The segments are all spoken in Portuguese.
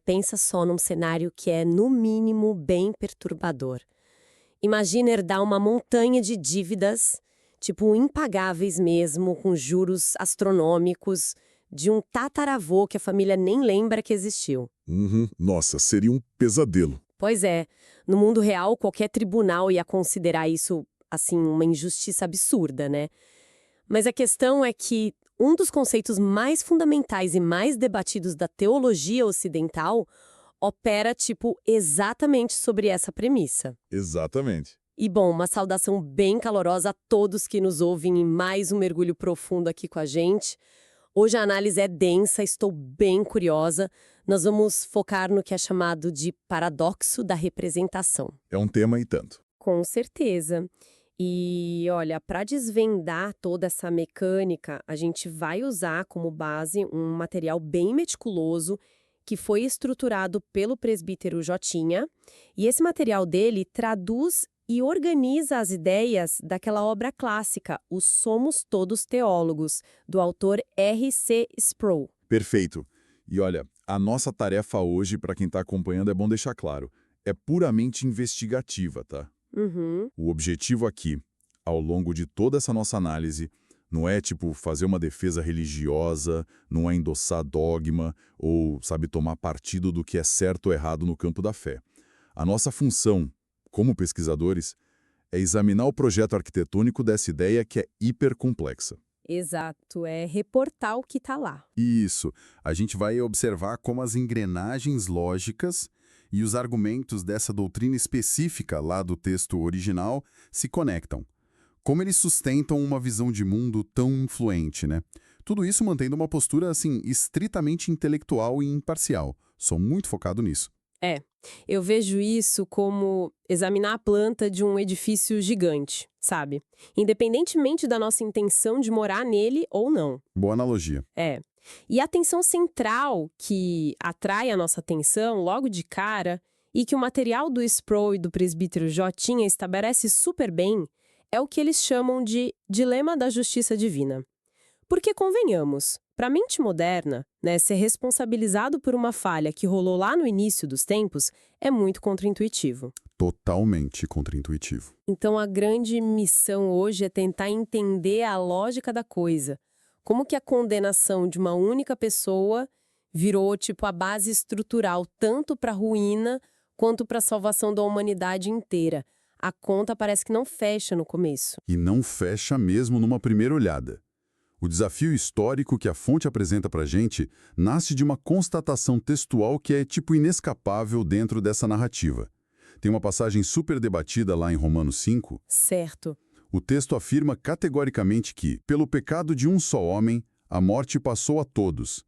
Pensa só num cenário que é, no mínimo, bem perturbador. Imagina herdar uma montanha de dívidas, tipo impagáveis mesmo, com juros astronômicos, de um tataravô que a família nem lembra que existiu. Uhum. Nossa, seria um pesadelo. Pois é, no mundo real, qualquer tribunal ia considerar isso, assim, uma injustiça absurda, né? Mas a questão é que um dos conceitos mais fundamentais e mais debatidos da teologia ocidental opera, tipo, exatamente sobre essa premissa. Exatamente. E, bom, uma saudação bem calorosa a todos que nos ouvem em mais um mergulho profundo aqui com a gente. Hoje a análise é densa, estou bem curiosa. Nós vamos focar no que é chamado de paradoxo da representação. É um tema e tanto. Com certeza. E, olha, para desvendar toda essa mecânica, a gente vai usar como base um material bem meticuloso que foi estruturado pelo presbítero Jotinha. E esse material dele traduz e organiza as ideias daquela obra clássica, Os Somos Todos Teólogos, do autor R.C. Sproul. Perfeito. E olha, a nossa tarefa hoje, para quem está acompanhando, é bom deixar claro, é puramente investigativa, tá? Uhum. O objetivo aqui, ao longo de toda essa nossa análise, não é, tipo, fazer uma defesa religiosa, não é endossar dogma ou, sabe, tomar partido do que é certo ou errado no campo da fé. A nossa função, como pesquisadores, é examinar o projeto arquitetônico dessa ideia que é hipercomplexa. Exato, é reportar o que está lá. Isso. A gente vai observar como as engrenagens lógicas e os argumentos dessa doutrina específica lá do texto original se conectam. Como eles sustentam uma visão de mundo tão influente, né? Tudo isso mantendo uma postura, assim, estritamente intelectual e imparcial. Sou muito focado nisso. Eu vejo isso como examinar a planta de um edifício gigante, sabe? Independentemente da nossa intenção de morar nele ou não. Boa analogia. E a tensão central que atrai a nossa atenção logo de cara e que o material do Sproul e do presbítero Jotinha estabelece super bem é o que eles chamam de dilema da justiça divina. Porque, convenhamos, para a mente moderna, né, ser responsabilizado por uma falha que rolou lá no início dos tempos é muito contraintuitivo. Totalmente contraintuitivo. Então, a grande missão hoje é tentar entender a lógica da coisa. Como que a condenação de uma única pessoa virou, tipo, a base estrutural tanto para a ruína quanto para a salvação da humanidade inteira. A conta parece que não fecha no começo. E não fecha mesmo numa primeira olhada. O desafio histórico que a fonte apresenta pra gente nasce de uma constatação textual que é tipo inescapável dentro dessa narrativa. Tem uma passagem super debatida lá em Romanos 5. Certo. O texto afirma categoricamente que, pelo pecado de um só homem, a morte passou a todos.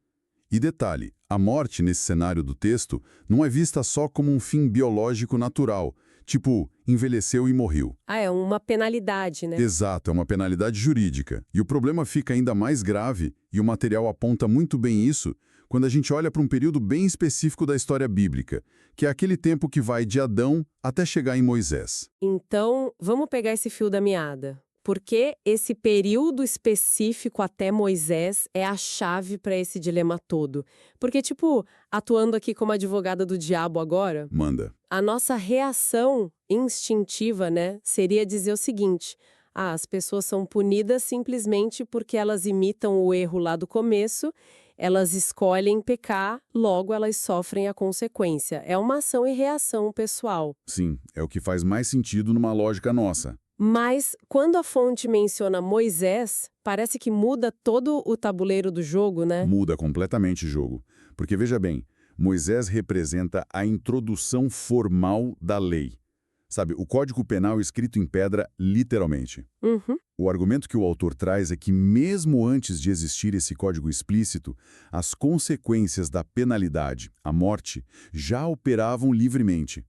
E detalhe, a morte nesse cenário do texto não é vista só como um fim biológico natural, tipo, envelheceu e morreu. É uma penalidade, né? Exato, é uma penalidade jurídica. E o problema fica ainda mais grave, e o material aponta muito bem isso, quando a gente olha para um período bem específico da história bíblica, que é aquele tempo que vai de Adão até chegar em Moisés. Então, vamos pegar esse fio da meada. Porque esse período específico até Moisés é a chave para esse dilema todo. Porque, tipo, atuando aqui como advogada do diabo agora, Manda. a nossa reação instintiva, né, seria dizer o seguinte: as pessoas são punidas simplesmente porque elas imitam o erro lá do começo, elas escolhem pecar, logo elas sofrem a consequência. É uma ação e reação pessoal. Sim, é o que faz mais sentido numa lógica nossa. Mas, quando a fonte menciona Moisés, parece que muda todo o tabuleiro do jogo, né? Muda completamente o jogo. Porque, veja bem, Moisés representa a introdução formal da lei. Sabe, o Código Penal escrito em pedra, literalmente. Uhum. O argumento que o autor traz é que, mesmo antes de existir esse código explícito, as consequências da penalidade, a morte, já operavam livremente.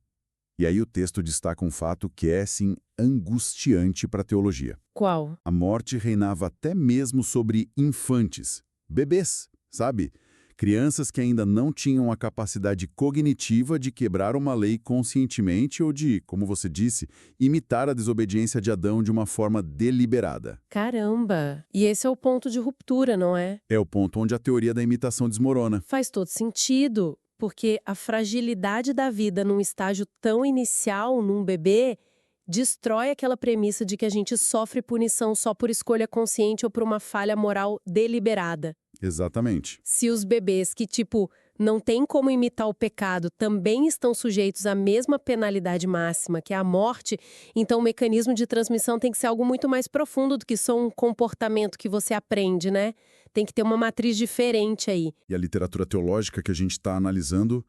E aí o texto destaca um fato que é, sim, angustiante para a teologia. Qual? A morte reinava até mesmo sobre infantes, bebês, sabe? Crianças que ainda não tinham a capacidade cognitiva de quebrar uma lei conscientemente ou de, como você disse, imitar a desobediência de Adão de uma forma deliberada. Caramba! E esse é o ponto de ruptura, não é? É o ponto onde a teoria da imitação desmorona. Faz todo sentido. porque a fragilidade da vida num estágio tão inicial, num bebê, destrói aquela premissa de que a gente sofre punição só por escolha consciente ou por uma falha moral deliberada. Exatamente. Se os bebês que, não têm como imitar o pecado também estão sujeitos à mesma penalidade máxima, que é a morte, então o mecanismo de transmissão tem que ser algo muito mais profundo do que só um comportamento que você aprende, né? Tem que ter uma matriz diferente aí. E a literatura teológica que a gente está analisando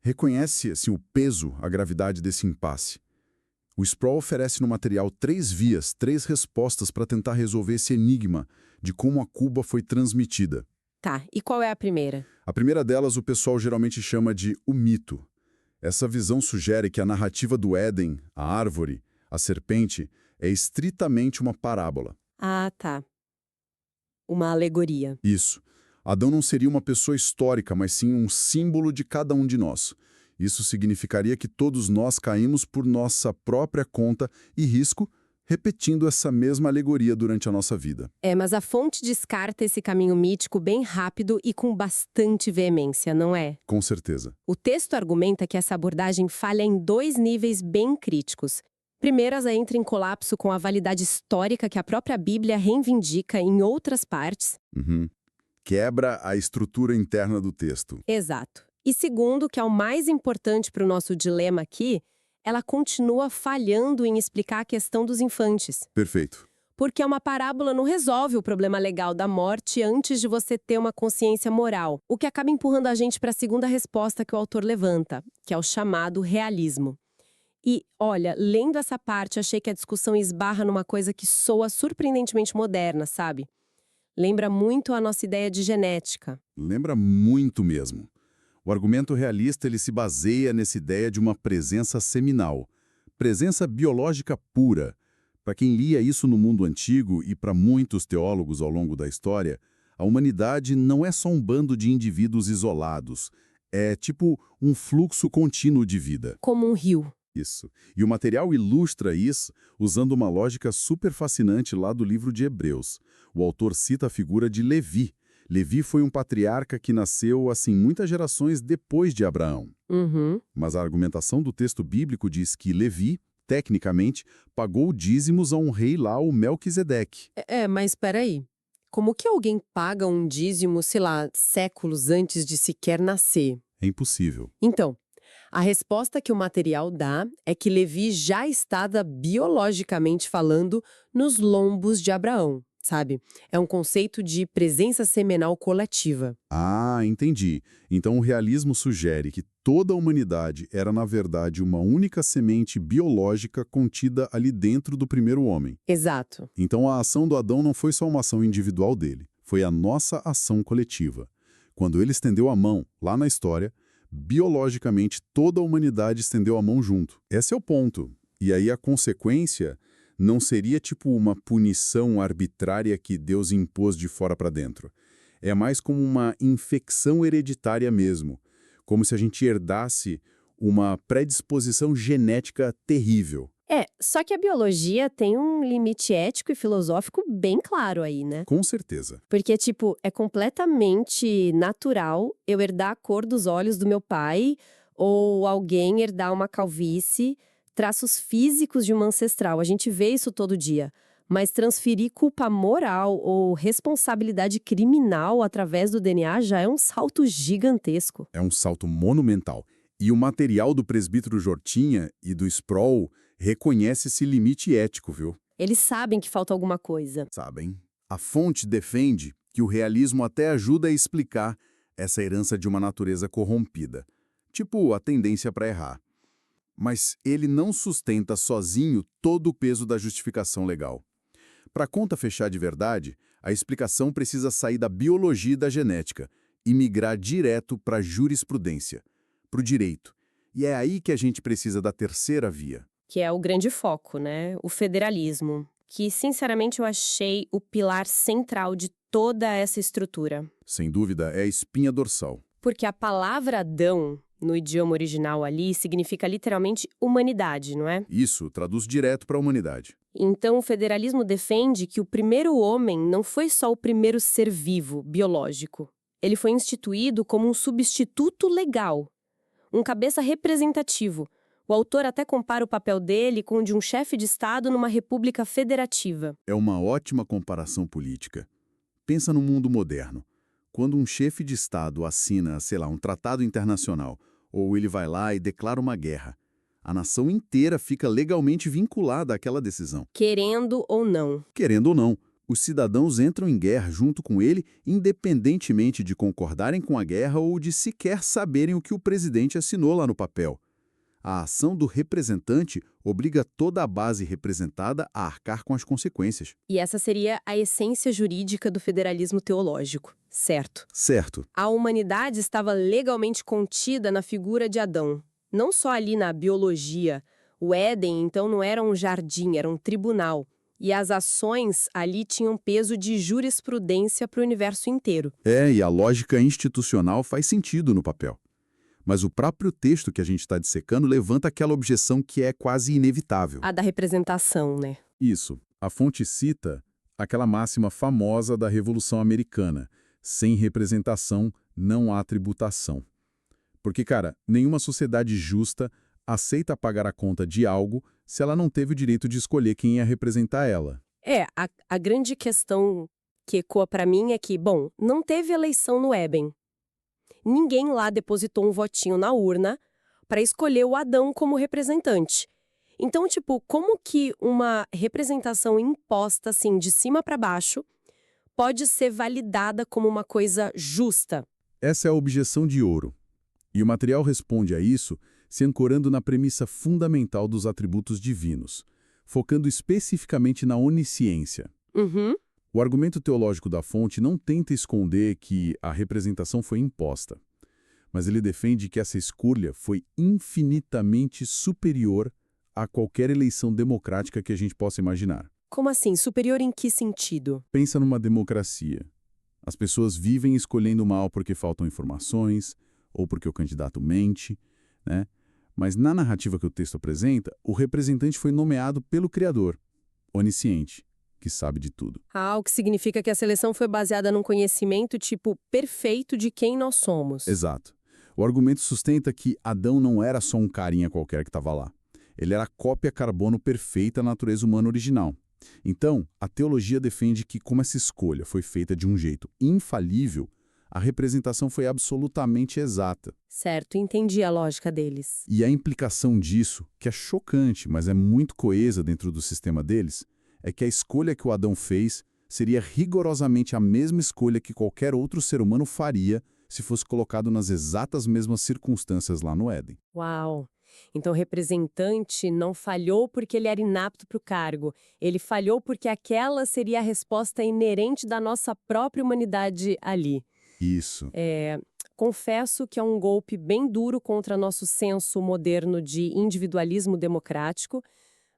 reconhece assim, o peso, a gravidade desse impasse. O Sproul oferece no material 3 vias, 3 respostas para tentar resolver esse enigma de como a culpa foi transmitida. Tá, e qual é a primeira? A primeira delas o pessoal geralmente chama de o mito. Essa visão sugere que a narrativa do Éden, a árvore, a serpente, é estritamente uma parábola. Ah, tá. Uma alegoria. Isso. Adão não seria uma pessoa histórica, mas sim um símbolo de cada um de nós. Isso significaria que todos nós caímos por nossa própria conta e risco, repetindo essa mesma alegoria durante a nossa vida. Mas a fonte descarta esse caminho mítico bem rápido e com bastante veemência, não é? Com certeza. O texto argumenta que essa abordagem falha em 2 níveis bem críticos. Primeiro, ela entra em colapso com a validade histórica que a própria Bíblia reivindica em outras partes. Quebra a estrutura interna do texto. Exato. E segundo, que é o mais importante para o nosso dilema aqui, ela continua falhando em explicar a questão dos infantes. Perfeito. Porque uma parábola não resolve o problema legal da morte antes de você ter uma consciência moral, o que acaba empurrando a gente para a segunda resposta que o autor levanta, que é o chamado realismo. E, olha, lendo essa parte, achei que a discussão esbarra numa coisa que soa surpreendentemente moderna, sabe? Lembra muito a nossa ideia de genética. Lembra muito mesmo. O argumento realista ele se baseia nessa ideia de uma presença seminal, presença biológica pura. Para quem lia isso no mundo antigo e para muitos teólogos ao longo da história, a humanidade não é só um bando de indivíduos isolados, é tipo um fluxo contínuo de vida. Como um rio. Isso. E o material ilustra isso usando uma lógica super fascinante lá do livro de Hebreus. O autor cita a figura de Levi. Levi foi um patriarca que nasceu, assim, muitas gerações depois de Abraão. Mas a argumentação do texto bíblico diz que Levi, tecnicamente, pagou dízimos a um rei lá, o Melquisedeque. Mas peraí. Como que alguém paga um dízimo, sei lá, séculos antes de sequer nascer? É impossível. Então, a resposta que o material dá é que Levi já estava biologicamente falando nos lombos de Abraão. Sabe? É um conceito de presença seminal coletiva. Ah, entendi. Então o realismo sugere que toda a humanidade era, na verdade, uma única semente biológica contida ali dentro do primeiro homem. Exato. Então a ação do Adão não foi só uma ação individual dele, foi a nossa ação coletiva. Quando ele estendeu a mão, lá na história, biologicamente toda a humanidade estendeu a mão junto. Esse é o ponto. E aí a consequência não seria tipo uma punição arbitrária que Deus impôs de fora para dentro. É mais como uma infecção hereditária mesmo, como se a gente herdasse uma predisposição genética terrível. Só que a biologia tem um limite ético e filosófico bem claro aí, né? Com certeza. Porque, é completamente natural eu herdar a cor dos olhos do meu pai ou alguém herdar uma calvície, traços físicos de uma ancestral. A gente vê isso todo dia. Mas transferir culpa moral ou responsabilidade criminal através do DNA já é um salto gigantesco. É um salto monumental. E o material do presbítero Jortinha e do Sproul reconhece esse limite ético, viu? Eles sabem que falta alguma coisa. Sabem. A fonte defende que o realismo até ajuda a explicar essa herança de uma natureza corrompida. Tipo, a tendência para errar. Mas ele não sustenta sozinho todo o peso da justificação legal. Para a conta fechar de verdade, a explicação precisa sair da biologia e da genética e migrar direto para a jurisprudência, para o direito. E é aí que a gente precisa da terceira via. Que é o grande foco, né? O federalismo. Que, sinceramente, eu achei o pilar central de toda essa estrutura. Sem dúvida, é a espinha dorsal. Porque a palavra Adão, no idioma original ali, significa literalmente humanidade, não é? Isso, traduz direto para a humanidade. Então, o federalismo defende que o primeiro homem não foi só o primeiro ser vivo, biológico. ele foi instituído como um substituto legal, um cabeça representativo. O autor até compara o papel dele com o de um chefe de Estado numa república federativa. É uma ótima comparação política. Pensa no mundo moderno. Quando um chefe de Estado assina, sei lá, um tratado internacional, ou ele vai lá e declara uma guerra, a nação inteira fica legalmente vinculada àquela decisão. Querendo ou não. Querendo ou não, os cidadãos entram em guerra junto com ele, independentemente de concordarem com a guerra ou de sequer saberem o que o presidente assinou lá no papel. A ação do representante obriga toda a base representada a arcar com as consequências. E essa seria a essência jurídica do federalismo teológico, certo? Certo. A humanidade estava legalmente contida na figura de Adão, não só ali na biologia. O Éden, então, não era um jardim, era um tribunal. E as ações ali tinham peso de jurisprudência para o universo inteiro. E a lógica institucional faz sentido no papel. Mas o próprio texto que a gente está dissecando levanta aquela objeção que é quase inevitável. A da representação, né? Isso. A fonte cita aquela máxima famosa da Revolução Americana: sem representação não há tributação. Porque, cara, nenhuma sociedade justa aceita pagar a conta de algo se ela não teve o direito de escolher quem ia representar ela. A grande questão que ecoa para mim é que, bom, não teve eleição no Éden. Ninguém lá depositou um votinho na urna para escolher o Adão como representante. Então, tipo, como que uma representação imposta, assim, de cima para baixo, pode ser validada como uma coisa justa? Essa é a objeção de ouro. E o material responde a isso se ancorando na premissa fundamental dos atributos divinos, focando especificamente na onisciência. Uhum. O argumento teológico da fonte não tenta esconder que a representação foi imposta, mas ele defende que essa escolha foi infinitamente superior a qualquer eleição democrática que a gente possa imaginar. Como assim? Superior em que sentido? Pensa numa democracia. As pessoas vivem escolhendo mal porque faltam informações, ou porque o candidato mente, né? Mas na narrativa que o texto apresenta, o representante foi nomeado pelo Criador, onisciente, que sabe de tudo. O que significa que a seleção foi baseada num conhecimento, tipo, perfeito de quem nós somos. Exato. O argumento sustenta que Adão não era só um carinha qualquer que estava lá. Ele era a cópia carbono perfeita da natureza humana original. Então, a teologia defende que, como essa escolha foi feita de um jeito infalível, a representação foi absolutamente exata. Certo, entendi a lógica deles. E a implicação disso, que é chocante, mas é muito coesa dentro do sistema deles, é que a escolha que o Adão fez seria rigorosamente a mesma escolha que qualquer outro ser humano faria se fosse colocado nas exatas mesmas circunstâncias lá no Éden. Uau! Então o representante não falhou porque ele era inapto para o cargo. Ele falhou porque aquela seria a resposta inerente da nossa própria humanidade ali. Isso. Confesso que é um golpe bem duro contra nosso senso moderno de individualismo democrático,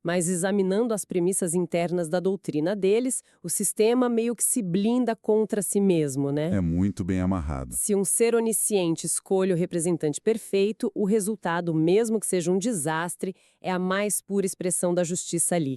mas examinando as premissas internas da doutrina deles, o sistema meio que se blinda contra si mesmo, né? É muito bem amarrado. Se um ser onisciente escolhe o representante perfeito, o resultado, mesmo que seja um desastre, é a mais pura expressão da justiça ali.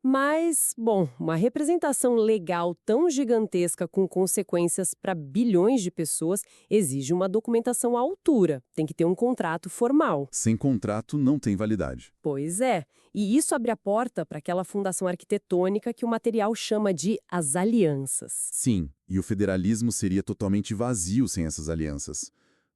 Mas, bom, uma representação legal tão gigantesca com consequências para bilhões de pessoas exige uma documentação à altura. Tem que ter um contrato formal. Sem contrato não tem validade. Pois é. E isso abre a porta para aquela fundação arquitetônica que o material chama de as alianças. Sim, e o federalismo seria totalmente vazio sem essas alianças.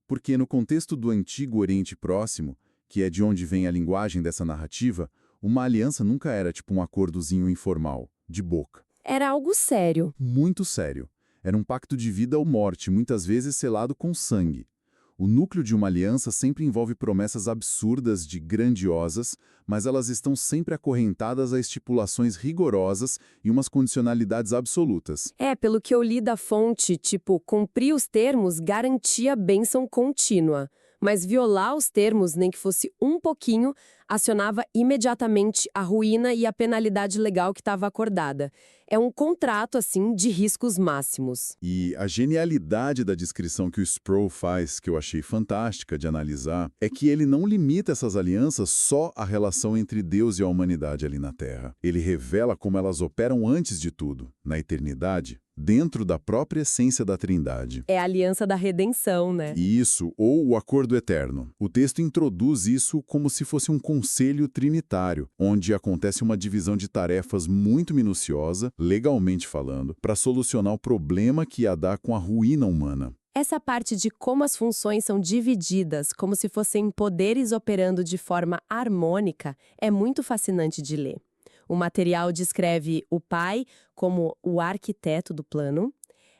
Porque no contexto do antigo Oriente Próximo, que é de onde vem a linguagem dessa narrativa, uma aliança nunca era tipo um acordozinho informal, de boca. Era algo sério. Muito sério. Era um pacto de vida ou morte, muitas vezes selado com sangue. O núcleo de uma aliança sempre envolve promessas absurdas de grandiosas, mas elas estão sempre acorrentadas a estipulações rigorosas e umas condicionalidades absolutas. Pelo que eu li da fonte, tipo, cumprir os termos garantia bênção contínua. Mas violar os termos, nem que fosse um pouquinho, acionava imediatamente a ruína e a penalidade legal que estava acordada. É um contrato, assim, de riscos máximos. E a genialidade da descrição que o Sproul faz, que eu achei fantástica de analisar, é que ele não limita essas alianças só à relação entre Deus e a humanidade ali na Terra. Ele revela como elas operam antes de tudo, na eternidade, dentro da própria essência da Trindade. É a aliança da redenção, né? Isso, ou o acordo eterno. O texto introduz isso como se fosse um conselho trinitário, onde acontece uma divisão de tarefas muito minuciosa, legalmente falando, para solucionar o problema que ia dar com a ruína humana. Essa parte de como as funções são divididas, como se fossem poderes operando de forma harmônica, é muito fascinante de ler. O material descreve o pai como o arquiteto do plano.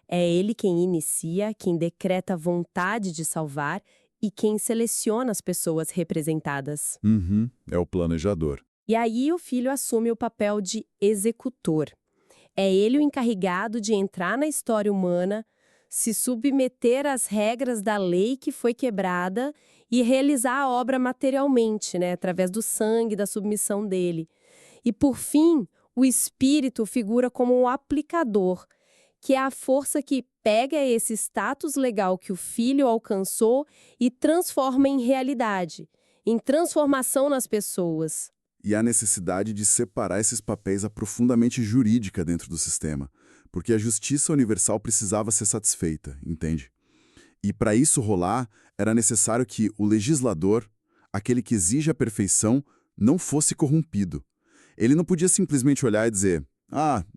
É ele quem inicia, quem decreta a vontade de salvar e quem seleciona as pessoas representadas. É o planejador. E aí o filho assume o papel de executor. É ele o encarregado de entrar na história humana, se submeter às regras da lei que foi quebrada e realizar a obra materialmente, né, através do sangue, da submissão dele. E, por fim, o espírito figura como um aplicador, que é a força que pega esse status legal que o filho alcançou e transforma em realidade, em transformação nas pessoas. E a necessidade de separar esses papéis é profundamente jurídica dentro do sistema, porque a justiça universal precisava ser satisfeita, entende? E para isso rolar, era necessário que o legislador, aquele que exige a perfeição, não fosse corrompido. Ele não podia simplesmente olhar e dizer,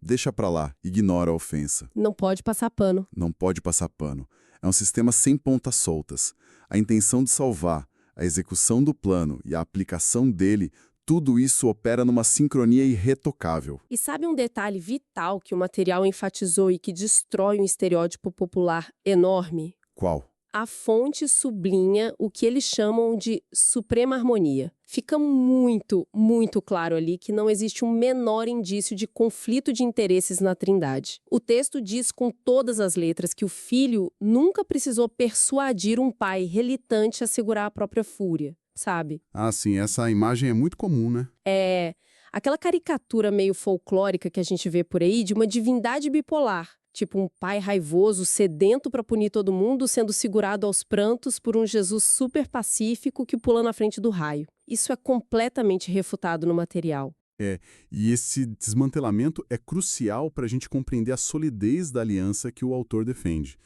deixa pra lá, ignora a ofensa. Não pode passar pano. Não pode passar pano. É um sistema sem pontas soltas. A intenção de salvar, a execução do plano e a aplicação dele, tudo isso opera numa sincronia irretocável. E sabe um detalhe vital que o material enfatizou e que destrói um estereótipo popular enorme? Qual? A fonte sublinha o que eles chamam de suprema harmonia. Fica muito, muito claro ali que não existe um menor indício de conflito de interesses na Trindade. O texto diz com todas as letras que o filho nunca precisou persuadir um pai relutante a segurar a própria fúria, sabe? Sim, essa imagem é muito comum, né? É aquela caricatura meio folclórica que a gente vê por aí de uma divindade bipolar. Tipo um pai raivoso, sedento para punir todo mundo, sendo segurado aos prantos por um Jesus super pacífico que pula na frente do raio. Isso é completamente refutado no material. E esse desmantelamento é crucial para a gente compreender a solidez da aliança que o autor defende.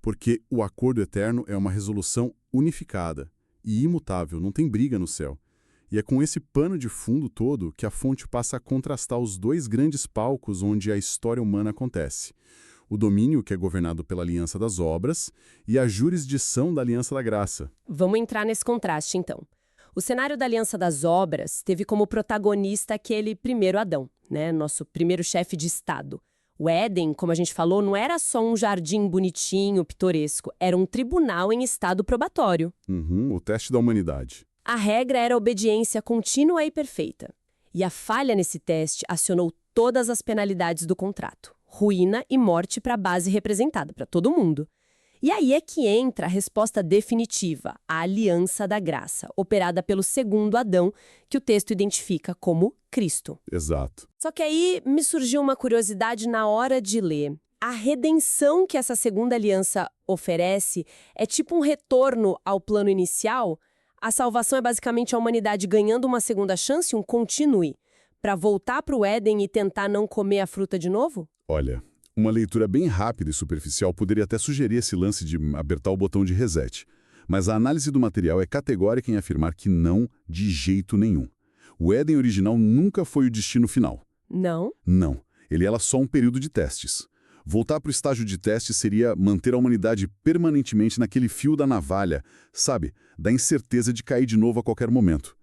Porque o acordo eterno é uma resolução unificada e imutável, não tem briga no céu. E é com esse pano de fundo todo que a fonte passa a contrastar os dois grandes palcos onde a história humana acontece. O domínio, que é governado pela aliança das obras, e a jurisdição da aliança da graça. Vamos entrar nesse contraste, então. O cenário da aliança das obras teve como protagonista aquele primeiro Adão, né? Nosso primeiro chefe de Estado. O Éden, como a gente falou, não era só um jardim bonitinho, pitoresco. Era um tribunal em estado probatório. O teste da humanidade. A regra era obediência contínua e perfeita. E a falha nesse teste acionou todas as penalidades do contrato. Ruína e morte para a base representada, para todo mundo. E aí é que entra a resposta definitiva, a aliança da graça, operada pelo segundo Adão, que o texto identifica como Cristo. Exato. Só que aí me surgiu uma curiosidade na hora de ler. A redenção que essa segunda aliança oferece é tipo um retorno ao plano inicial? A salvação é basicamente a humanidade ganhando uma segunda chance, um continue, para voltar para o Éden e tentar não comer a fruta de novo? Olha, uma leitura bem rápida e superficial poderia até sugerir esse lance de apertar o botão de reset. Mas a análise do material é categórica em afirmar que não, de jeito nenhum. O Éden original nunca foi o destino final. Não? Não. Ele era só um período de testes. Voltar para o estágio de teste seria manter a humanidade permanentemente naquele fio da navalha, sabe? Da incerteza de cair de novo a qualquer momento.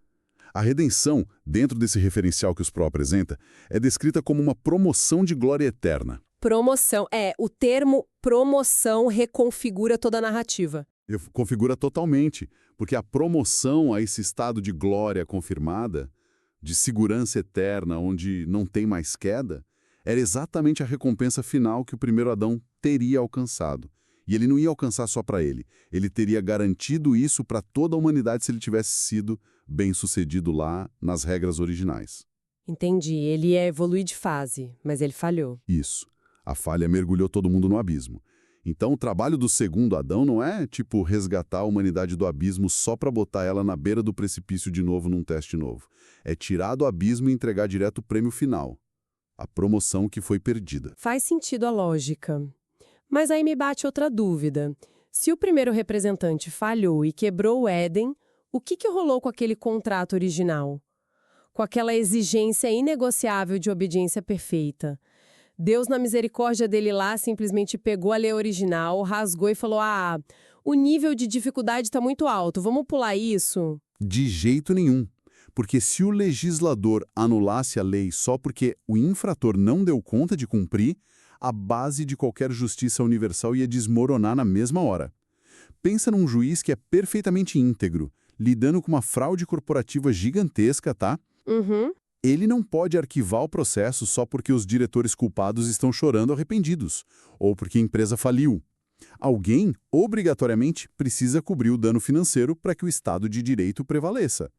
A redenção, dentro desse referencial que os Pro apresenta, é descrita como uma promoção de glória eterna. Promoção. O termo promoção reconfigura toda a narrativa. Configura totalmente, porque a promoção a esse estado de glória confirmada, de segurança eterna, onde não tem mais queda, era exatamente a recompensa final que o primeiro Adão teria alcançado. E ele não ia alcançar só para ele. Ele teria garantido isso para toda a humanidade se ele tivesse sido bem-sucedido lá nas regras originais. Entendi. Ele ia evoluir de fase, mas ele falhou. Isso. A falha mergulhou todo mundo no abismo. Então o trabalho do segundo Adão não é, tipo, resgatar a humanidade do abismo só para botar ela na beira do precipício de novo num teste novo. É tirar do abismo e entregar direto o prêmio final. a promoção que foi perdida. Faz sentido a lógica. Mas aí me bate outra dúvida. Se o primeiro representante falhou e quebrou o Éden, o que rolou com aquele contrato original? Com aquela exigência inegociável de obediência perfeita? Deus, na misericórdia dele lá, simplesmente pegou a lei original, rasgou e falou: o nível de dificuldade está muito alto, vamos pular isso? De jeito nenhum. Porque se o legislador anulasse a lei só porque o infrator não deu conta de cumprir, a base de qualquer justiça universal ia desmoronar na mesma hora. Pensa num juiz que é perfeitamente íntegro, lidando com uma fraude corporativa gigantesca, tá? Uhum. Ele não pode arquivar o processo só porque os diretores culpados estão chorando arrependidos, ou porque a empresa faliu. Alguém, obrigatoriamente, precisa cobrir o dano financeiro para que o Estado de Direito prevaleça.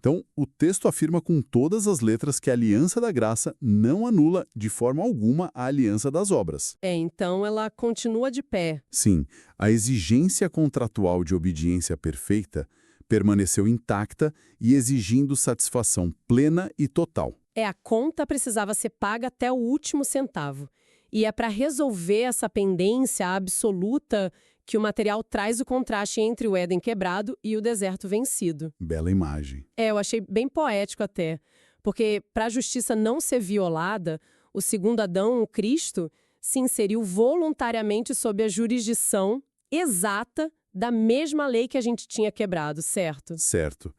Então, o texto afirma com todas as letras que a Aliança da Graça não anula, de forma alguma, a Aliança das Obras. Então ela continua de pé. Sim, a exigência contratual de obediência perfeita permaneceu intacta e exigindo satisfação plena e total. A conta precisava ser paga até o último centavo. E é para resolver essa pendência absoluta que o material traz o contraste entre o Éden quebrado e o deserto vencido. Bela imagem. Eu achei bem poético até, porque para a justiça não ser violada, o segundo Adão, o Cristo, se inseriu voluntariamente sob a jurisdição exata da mesma lei que a gente tinha quebrado, certo? Certo.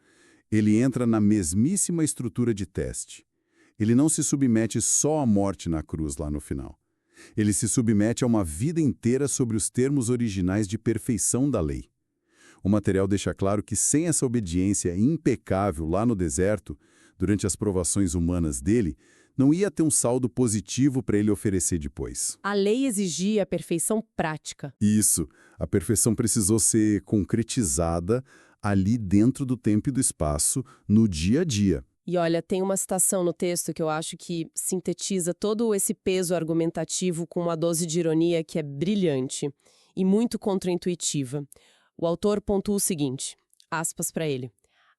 Ele entra na mesmíssima estrutura de teste. Ele não se submete só à morte na cruz lá no final. Ele se submete a uma vida inteira sobre os termos originais de perfeição da lei. O material deixa claro que sem essa obediência impecável lá no deserto, durante as provações humanas dele, não ia ter um saldo positivo para ele oferecer depois. A lei exigia a perfeição prática. Isso. A perfeição precisou ser concretizada ali dentro do tempo e do espaço, no dia a dia. E olha, tem uma citação no texto que eu acho que sintetiza todo esse peso argumentativo com uma dose de ironia que é brilhante e muito contraintuitiva. O autor pontua o seguinte, aspas para ele: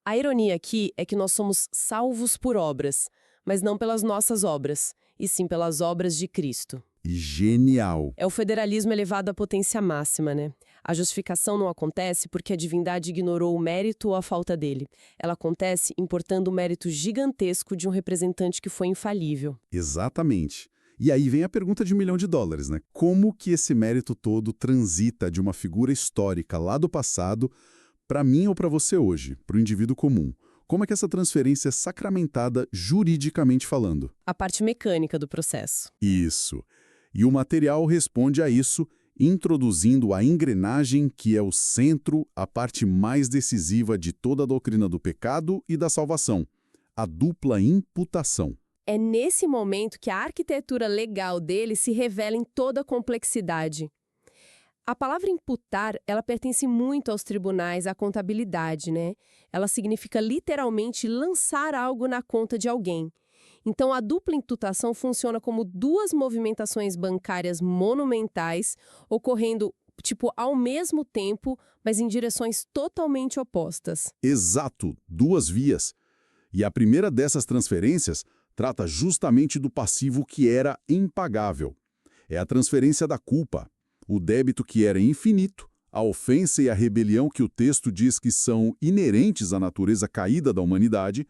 a ironia aqui é que nós somos salvos por obras, mas não pelas nossas obras, e sim pelas obras de Cristo. Genial! É o federalismo elevado à potência máxima, né? A justificação não acontece porque a divindade ignorou o mérito ou a falta dele. Ela acontece importando o mérito gigantesco de um representante que foi infalível. Exatamente. E aí vem a pergunta de $1 milhão, né? Como que esse mérito todo transita de uma figura histórica lá do passado para mim ou para você hoje, para o indivíduo comum? Como é que essa transferência é sacramentada juridicamente falando? A parte mecânica do processo. Isso. E o material responde a isso, introduzindo a engrenagem que é o centro, a parte mais decisiva de toda a doutrina do pecado e da salvação, a dupla imputação. É nesse momento que a arquitetura legal dele se revela em toda a complexidade. A palavra imputar, ela pertence muito aos tribunais, à contabilidade, né? Ela significa literalmente lançar algo na conta de alguém. Então, a dupla imputação funciona como duas movimentações bancárias monumentais, ocorrendo, ao mesmo tempo, mas em direções totalmente opostas. Exato, duas vias. E a primeira dessas transferências trata justamente do passivo que era impagável. É a transferência da culpa, o débito que era infinito, a ofensa e a rebelião que o texto diz que são inerentes à natureza caída da humanidade,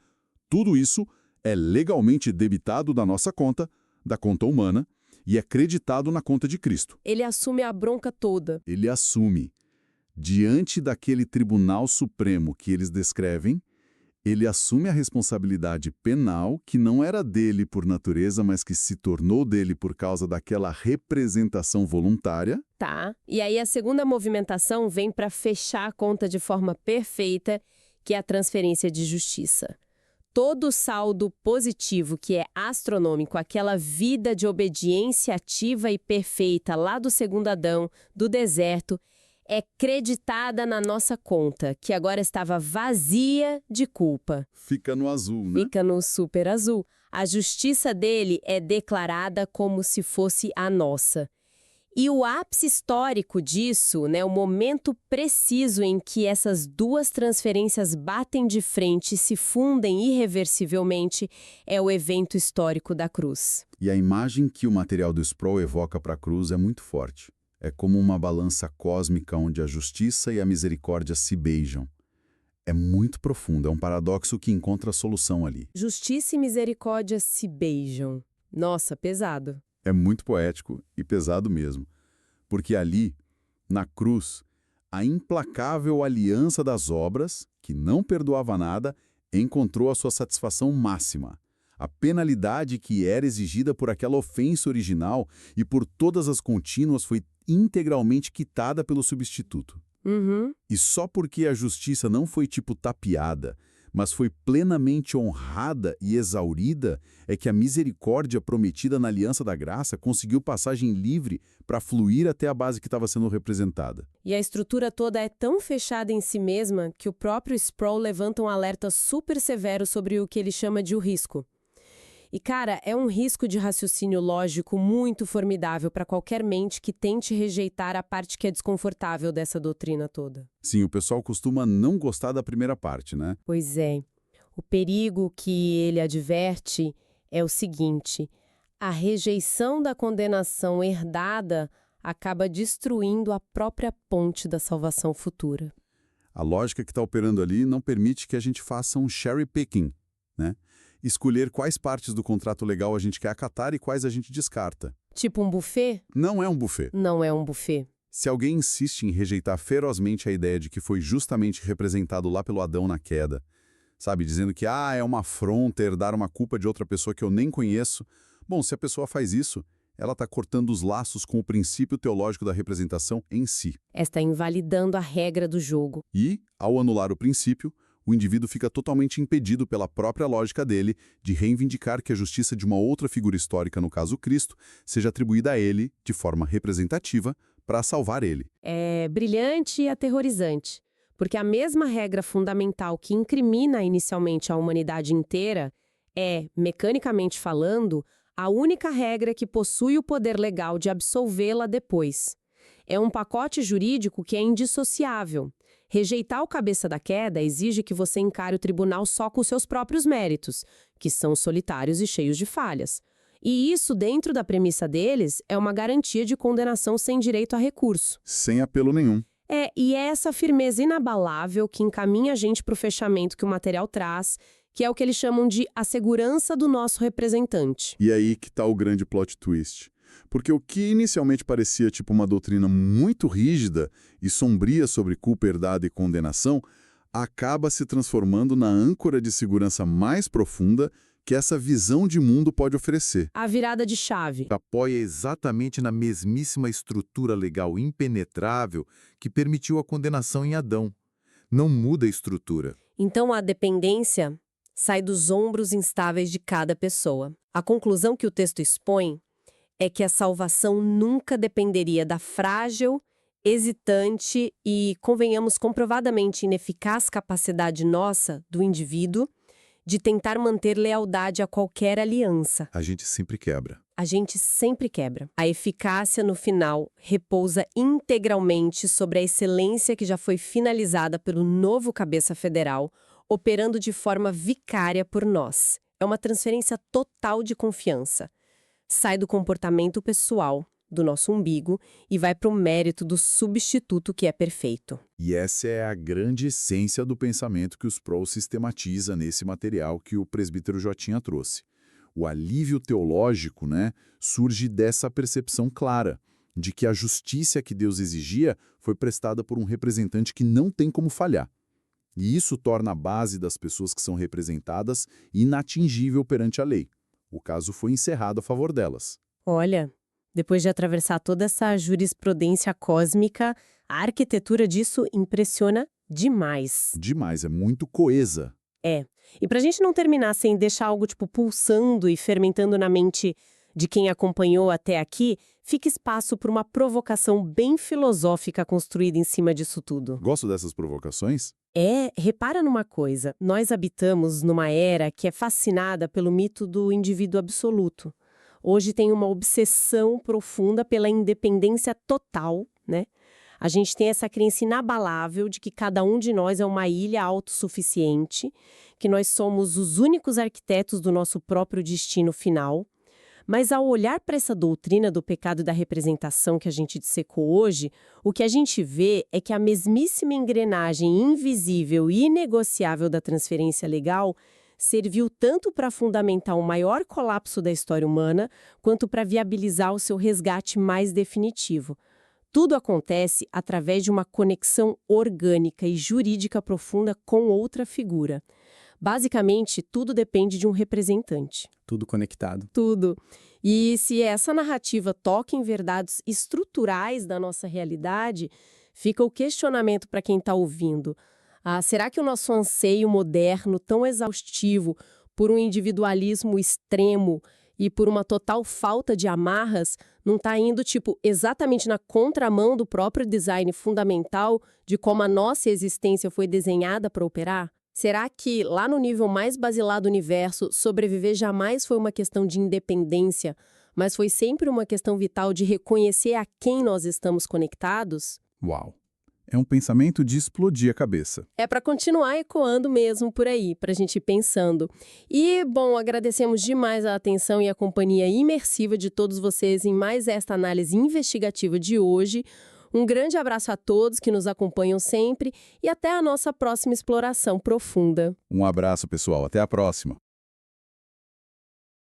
tudo isso é legalmente debitado da nossa conta, da conta humana, e é creditado na conta de Cristo. Ele assume a bronca toda. Ele assume. Diante daquele tribunal supremo que eles descrevem, ele assume a responsabilidade penal que não era dele por natureza, mas que se tornou dele por causa daquela representação voluntária. Tá. E aí a segunda movimentação vem para fechar a conta de forma perfeita, que é a transferência de justiça. Todo o saldo positivo, que é astronômico, aquela vida de obediência ativa e perfeita lá do segundo Adão, do deserto, é creditada na nossa conta, que agora estava vazia de culpa. Fica no azul, né? Fica no super azul. A justiça dele é declarada como se fosse a nossa. E o ápice histórico disso, né, o momento preciso em que essas duas transferências batem de frente e se fundem irreversivelmente, é o evento histórico da cruz. E a imagem que o material do Sproul evoca para a cruz é muito forte. É como uma balança cósmica onde a justiça e a misericórdia se beijam. É muito profundo, é um paradoxo que encontra a solução ali. Justiça e misericórdia se beijam. Nossa, pesado. É muito poético e pesado mesmo, porque ali, na cruz, a implacável aliança das obras, que não perdoava nada, encontrou a sua satisfação máxima. A penalidade que era exigida por aquela ofensa original e por todas as contínuas foi integralmente quitada pelo substituto. Uhum. E só porque a justiça não foi tipo tapeada, mas foi plenamente honrada e exaurida, é que a misericórdia prometida na aliança da graça conseguiu passagem livre para fluir até a base que estava sendo representada. E a estrutura toda é tão fechada em si mesma que o próprio Sproul levanta um alerta super severo sobre o que ele chama de o risco. E, cara, é um risco de raciocínio lógico muito formidável para qualquer mente que tente rejeitar a parte que é desconfortável dessa doutrina toda. Sim, o pessoal costuma não gostar da primeira parte, né? Pois é. O perigo que ele adverte é o seguinte: a rejeição da condenação herdada acaba destruindo a própria ponte da salvação futura. A lógica que está operando ali não permite que a gente faça um cherry picking, né? Escolher quais partes do contrato legal a gente quer acatar e quais a gente descarta. Tipo um buffet? Não é um buffet. Não é um buffet. Se alguém insiste em rejeitar ferozmente a ideia de que foi justamente representado lá pelo Adão na queda, sabe, dizendo que é uma afronta herdar uma culpa de outra pessoa que eu nem conheço, bom, se a pessoa faz isso, ela está cortando os laços com o princípio teológico da representação em si. Está invalidando a regra do jogo. E, ao anular o princípio, o indivíduo fica totalmente impedido pela própria lógica dele de reivindicar que a justiça de uma outra figura histórica, no caso Cristo, seja atribuída a ele, de forma representativa, para salvar ele. É brilhante e aterrorizante, porque a mesma regra fundamental que incrimina inicialmente a humanidade inteira é, mecanicamente falando, a única regra que possui o poder legal de absolvê-la depois. É um pacote jurídico que é indissociável. Rejeitar o cabeça da queda exige que você encare o tribunal só com seus próprios méritos, que são solitários e cheios de falhas. E isso, dentro da premissa deles, é uma garantia de condenação sem direito a recurso. Sem apelo nenhum. E é essa firmeza inabalável que encaminha a gente para o fechamento que o material traz, que é o que eles chamam de a segurança do nosso representante. E aí que está o grande plot twist. Porque o que inicialmente parecia tipo uma doutrina muito rígida e sombria sobre culpa, herdada e condenação, acaba se transformando na âncora de segurança mais profunda que essa visão de mundo pode oferecer. A virada de chave. Apoia exatamente na mesmíssima estrutura legal impenetrável que permitiu a condenação em Adão. Não muda a estrutura. Então a dependência sai dos ombros instáveis de cada pessoa. A conclusão que o texto expõe é que a salvação nunca dependeria da frágil, hesitante e, convenhamos, comprovadamente ineficaz capacidade nossa, do indivíduo, de tentar manter lealdade a qualquer aliança. A gente sempre quebra. A gente sempre quebra. A eficácia, no final, repousa integralmente sobre a excelência que já foi finalizada pelo novo cabeça federal, operando de forma vicária por nós. É uma transferência total de confiança. Sai do comportamento pessoal, do nosso umbigo, e vai para o mérito do substituto que é perfeito. E essa é a grande essência do pensamento que o Sproul sistematiza nesse material que o presbítero Jotinha trouxe. O alívio teológico, surge dessa percepção clara de que a justiça que Deus exigia foi prestada por um representante que não tem como falhar. E isso torna a base das pessoas que são representadas inatingível perante a lei. O caso foi encerrado a favor delas. Olha, depois de atravessar toda essa jurisprudência cósmica, a arquitetura disso impressiona demais. Demais, é muito coesa. E pra gente não terminar sem deixar algo pulsando e fermentando na mente de quem acompanhou até aqui, fica espaço para uma provocação bem filosófica construída em cima disso tudo. Gosto dessas provocações? Repara numa coisa, nós habitamos numa era que é fascinada pelo mito do indivíduo absoluto. hoje tem uma obsessão profunda pela independência total, né? A gente tem essa crença inabalável de que cada um de nós é uma ilha autossuficiente, que nós somos os únicos arquitetos do nosso próprio destino final. Mas ao olhar para essa doutrina do pecado e da representação que a gente dissecou hoje, o que a gente vê é que a mesmíssima engrenagem invisível e inegociável da transferência legal serviu tanto para fundamentar o maior colapso da história humana, quanto para viabilizar o seu resgate mais definitivo. Tudo acontece através de uma conexão orgânica e jurídica profunda com outra figura. Basicamente, tudo depende de um representante. Tudo conectado. Tudo. E se essa narrativa toca em verdades estruturais da nossa realidade, fica o questionamento para quem está ouvindo. Será que o nosso anseio moderno, tão exaustivo, por um individualismo extremo e por uma total falta de amarras, não está indo, exatamente na contramão do próprio design fundamental de como a nossa existência foi desenhada para operar? Será que, lá no nível mais basilar do universo, sobreviver jamais foi uma questão de independência, mas foi sempre uma questão vital de reconhecer a quem nós estamos conectados? Uau! É um pensamento de explodir a cabeça. É para continuar ecoando mesmo por aí, para a gente ir pensando. E, bom, agradecemos demais a atenção e a companhia imersiva de todos vocês em mais esta análise investigativa de hoje. Um grande abraço a todos que nos acompanham sempre e até a nossa próxima exploração profunda. Um abraço, pessoal. Até a próxima.